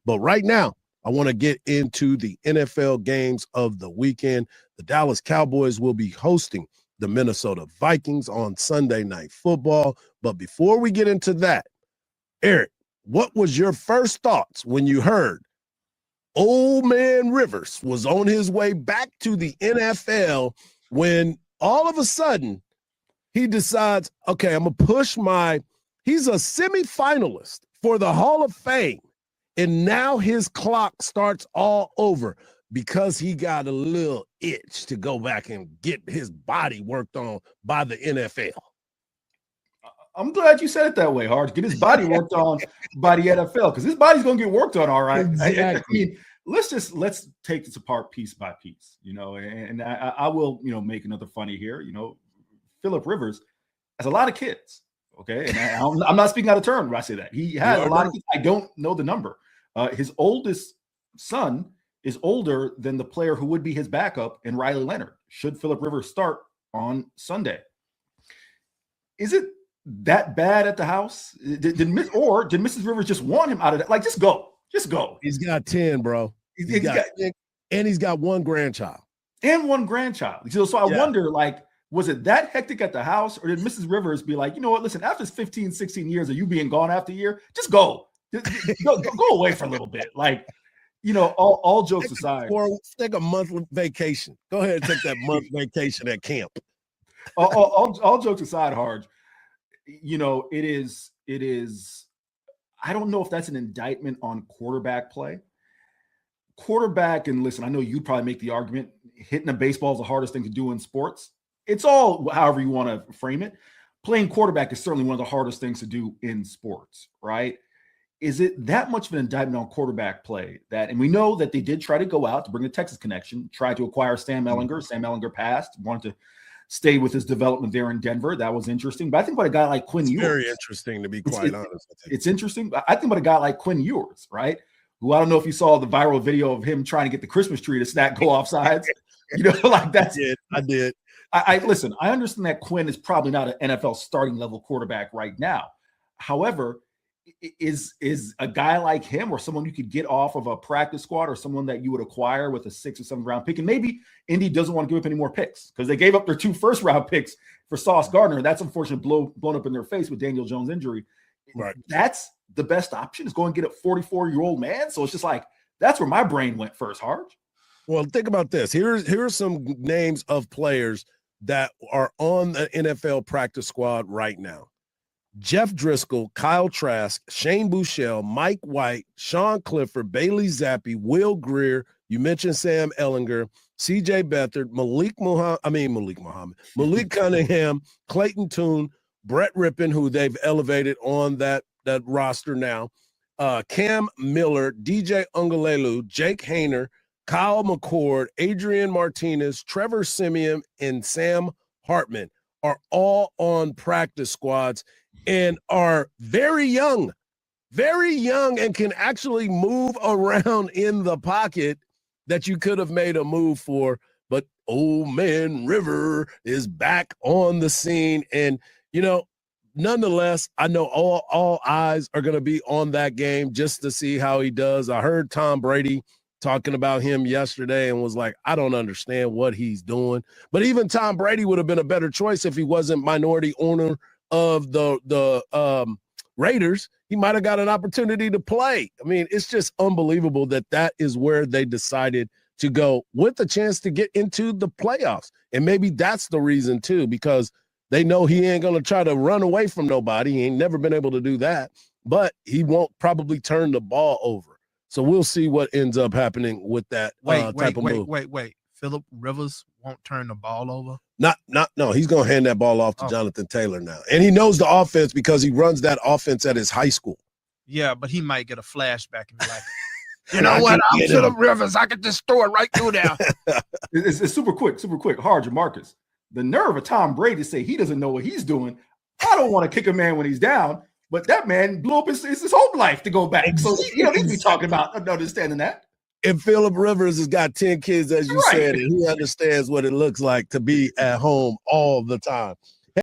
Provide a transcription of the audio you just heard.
But right now, I want to get into the NFL games of the weekend. The Dallas Cowboys will be hosting the Minnesota Vikings on Sunday Night Football. But before we get into that, Eric, what was your first thoughts when you heard Old Man Rivers was on his way back to the NFL when all of a sudden he decides, okay, I'm going to push he's a semifinalist for the Hall of Fame, and now his clock starts all over because he got a little itch to go back and get his body worked on by the NFL. I'm glad you said it that way, Harge. Get his body worked on by the NFL, because his body's going to get worked on, all right? Exactly. I mean, let's take this apart piece by piece, and I will, make another funny here. Philip Rivers has a lot of kids, okay? And I'm not speaking out of turn when I say that. He has a lot of kids. I don't know the number. His oldest son is older than the player who would be his backup in Riley Leonard, should Philip Rivers start on Sunday. Is it that bad at the house? Did Mrs. Rivers just want him out of that? Like, just go. He's got 10, bro. He's got one grandchild. So I wonder, was it that hectic at the house, or did Mrs. Rivers be like, you know what, listen, after 15, 16 years of you being gone after a year, just go. Go away for a little bit. All jokes aside. Take a month vacation. Go ahead and take that month vacation at camp. All jokes aside, Harge, it is, I don't know if that's an indictment on quarterback play. And listen, I know you'd probably make the argument hitting a baseball is the hardest thing to do in sports. It's all however you want to frame it. Playing quarterback is certainly one of the hardest things to do in sports, right? Is it that much of an indictment on quarterback play and we know that they did try to go out to bring the Texas connection, tried to acquire Sam Ehlinger. Sam Ehlinger passed, wanted to stay with his development there in Denver. That was interesting. But I think about a guy like Quinn Ewers. Very interesting, to be quite honest. It's interesting. I think about a guy like Quinn Ewers, right? Who, I don't know if you saw the viral video of him trying to get the Christmas tree to snap go off sides. That's it. I did. I listen, I understand that Quinn is probably not an NFL starting level quarterback right now. However, is a guy like him, or someone you could get off of a practice squad, or someone that you would acquire with a 6th or 7th round pick, and maybe Indy doesn't want to give up any more picks because they gave up their 2 first-round picks for Sauce Gardner, and that's unfortunately blown up in their face with Daniel Jones' injury. Right. That's the best option, is go and get a 44-year-old man. So it's just that's where my brain went first, Harge. Well, think about this. Here's some names of players that are on the NFL practice squad right now. Jeff Driscoll, Kyle Trask, Shane Buechele, Mike White, Sean Clifford, Bailey Zappe, Will Greer. You mentioned Sam Ehlinger, C.J. Beathard, Malik Cunningham, Clayton Tune, Brett Rippon, who they've elevated on that roster now, Cam Miller, DJ Ungalelu, Jake Hayner, Kyle McCord, Adrian Martinez, Trevor Siemian, and Sam Hartman are all on practice squads and are very young, and can actually move around in the pocket that you could have made a move for. But Old Man River is back on the scene. And, nonetheless, I know all eyes are going to be on that game just to see how he does. I heard Tom Brady talking about him yesterday and was like, I don't understand what he's doing. But even Tom Brady would have been a better choice if he wasn't minority owner of the Raiders. He might have got an opportunity to play. I mean, it's just unbelievable that is where they decided to go with a chance to get into the playoffs. And maybe that's the reason too, because they know he ain't going to try to run away from nobody. He ain't never been able to do that, but he won't probably turn the ball over. So we'll see what ends up happening with that type of move. Wait. Philip Rivers won't turn the ball over? No, he's going to hand that ball off to Jonathan Taylor now. And he knows the offense because he runs that offense at his high school. Yeah, but he might get a flashback and be like, you know what? I'm Philip Rivers. I could just throw it right through there. It's super quick. Harge and Marcus. The nerve of Tom Brady to say he doesn't know what he's doing. I don't want to kick a man when he's down, but that man blew up his whole life to go back. So he don't need to be talking about understanding that. And Philip Rivers has got 10 kids, as you said, and he understands what it looks like to be at home all the time.